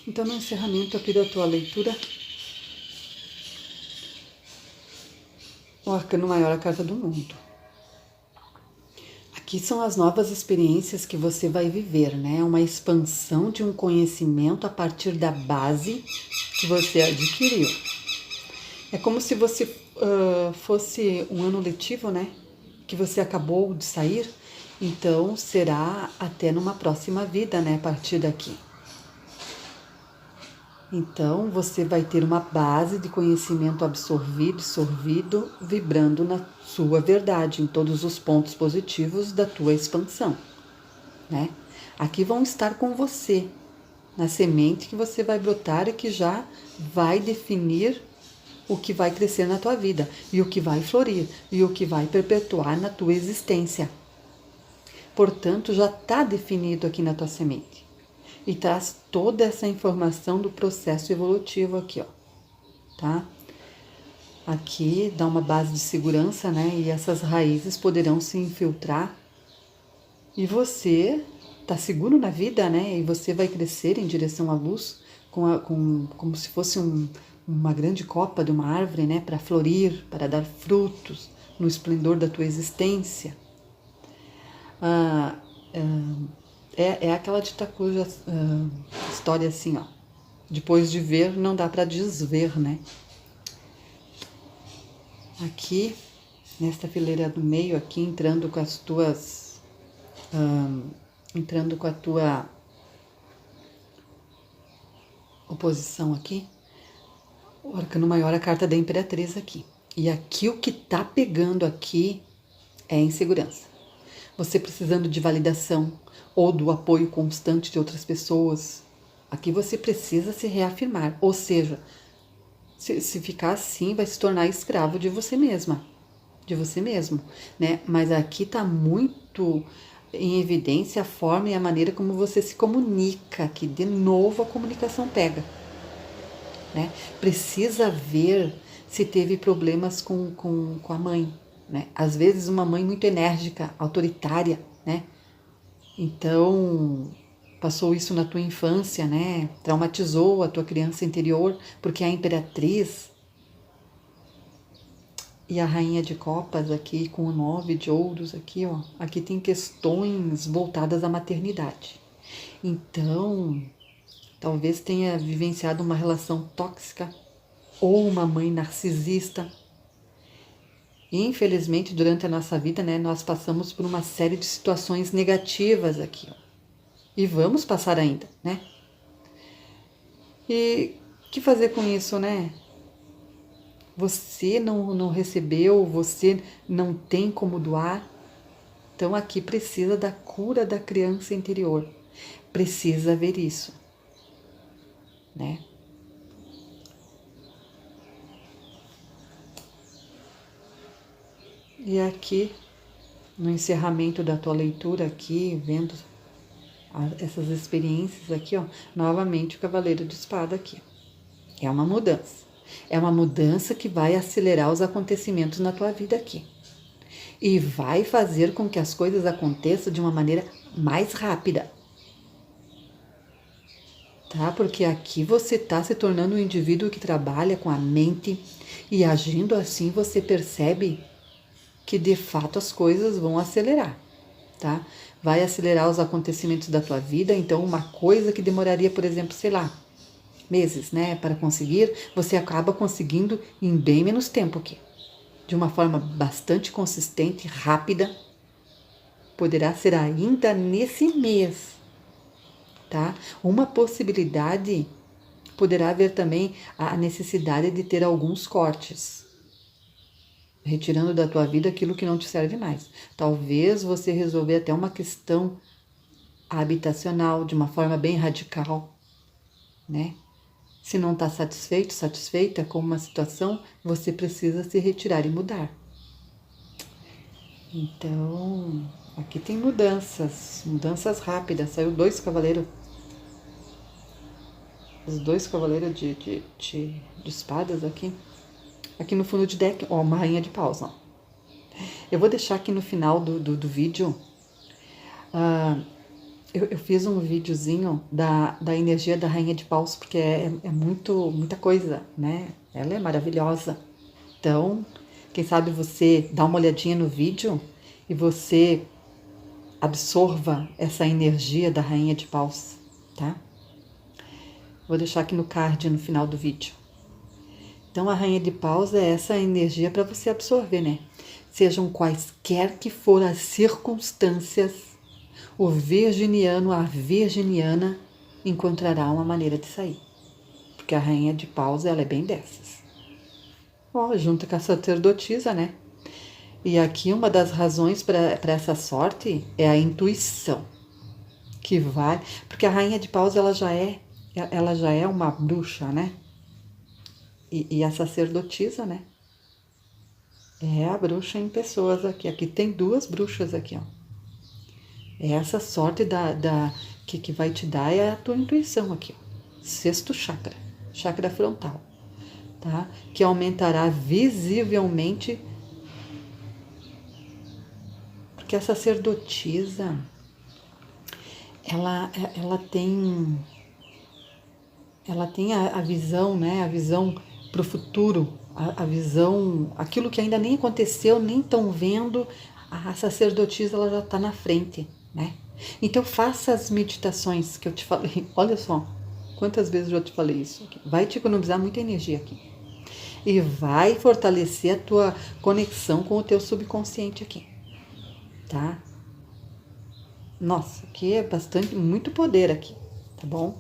Então, no encerramento aqui da tua leitura, o Arcano Maior, a Carta do Mundo. Aqui são as novas experiências que você vai viver, né? Uma expansão de um conhecimento a partir da base que você adquiriu. É como se você fosse um ano letivo, né? Que você acabou de sair, então será até numa próxima vida, né? A partir daqui. Então, você vai ter uma base de conhecimento absorvido, vibrando na sua verdade, em todos os pontos positivos da tua expansão, né? Aqui vão estar com você, na semente que você vai brotar e que já vai definir o que vai crescer na tua vida, e o que vai florir, e o que vai perpetuar na tua existência. Portanto, já está definido aqui na tua semente. E traz toda essa informação do processo evolutivo aqui, ó, tá? Aqui dá uma base de segurança, né? E essas raízes poderão se infiltrar. E você tá seguro na vida, né? E você vai crescer em direção à luz, como se fosse uma grande copa de uma árvore, né? Para florir, para dar frutos no esplendor da tua existência. É aquela dita cuja história assim, ó. Depois de ver, não dá para desver, né? Aqui, nesta fileira do meio, aqui, entrando com as tuas... entrando com a tua oposição aqui, o Arcano Maior, a carta da Imperatriz aqui. E aqui o que tá pegando aqui é insegurança. Você precisando de validação ou do apoio constante de outras pessoas. Aqui você precisa se reafirmar. Ou seja, se ficar assim, vai se tornar escravo de você mesma. De você mesmo, né? Mas aqui está muito em evidência a forma e a maneira como você se comunica. Que de novo a comunicação pega. Né? Precisa ver se teve problemas com a mãe. Né? Às vezes uma mãe muito enérgica, autoritária, né? Então, passou isso na tua infância, né? Traumatizou a tua criança interior, porque a Imperatriz e a Rainha de Copas aqui, com o 9 de ouros aqui, ó. Aqui tem questões voltadas à maternidade. Então, talvez tenha vivenciado uma relação tóxica ou uma mãe narcisista. Infelizmente, durante a nossa vida, né, nós passamos por uma série de situações negativas aqui, ó. E vamos passar ainda, né? E o que fazer com isso, né? Você não recebeu, você não tem como doar. Então aqui precisa da cura da criança interior. Precisa ver isso, né? E aqui, no encerramento da tua leitura aqui, vendo essas experiências aqui, ó, novamente o Cavaleiro de Espada aqui. É uma mudança. É uma mudança que vai acelerar os acontecimentos na tua vida aqui. E vai fazer com que as coisas aconteçam de uma maneira mais rápida. Tá? Porque aqui você está se tornando um indivíduo que trabalha com a mente e agindo assim você percebe que de fato as coisas vão acelerar, tá? Vai acelerar os acontecimentos da tua vida, então uma coisa que demoraria, por exemplo, sei lá, meses, né, para conseguir, você acaba conseguindo em bem menos tempo aqui. De uma forma bastante consistente, rápida, poderá ser ainda nesse mês, tá? Uma possibilidade, poderá haver também a necessidade de ter alguns cortes, retirando da tua vida aquilo que não te serve mais. Talvez você resolver até uma questão habitacional de uma forma bem radical, né? Se não está satisfeito, satisfeita com uma situação, você precisa se retirar e mudar. Então, aqui tem mudanças rápidas. Saiu 2 cavaleiros. Os 2 cavaleiros de espadas aqui. Aqui no fundo de deck, ó, uma rainha de paus, ó. Eu vou deixar aqui no final do vídeo Eu fiz um videozinho da energia da Rainha de Paus, porque é muita coisa, né? Ela é maravilhosa. Então, quem sabe você dá uma olhadinha no vídeo e você absorva essa energia da Rainha de Paus, tá? Vou deixar aqui no card no final do vídeo. Então, a Rainha de Paus é essa energia para você absorver, né? Sejam quaisquer que forem as circunstâncias, o virginiano, a virginiana encontrará uma maneira de sair. Porque a Rainha de Paus, ela é bem dessas. Ó, junto com a sacerdotisa, né? E aqui uma das razões para essa sorte é a intuição. Que vai... Porque a Rainha de Paus, ela já é uma bruxa, né? E a sacerdotisa, né? É a bruxa em pessoas aqui. Aqui tem duas bruxas aqui, ó. Essa sorte que vai te dar é a tua intuição aqui, ó. Sexto chakra, chakra frontal, tá? Que aumentará visivelmente, porque a sacerdotisa, ela tem a visão, né? A visão para o futuro, a visão, aquilo que ainda nem aconteceu, nem estão vendo, a sacerdotisa ela já está na frente, né? Então faça as meditações que eu te falei. Olha só, quantas vezes eu já te falei isso aqui. Vai te economizar muita energia aqui. E vai fortalecer a tua conexão com o teu subconsciente aqui, tá? Nossa, aqui é muito poder aqui, tá bom?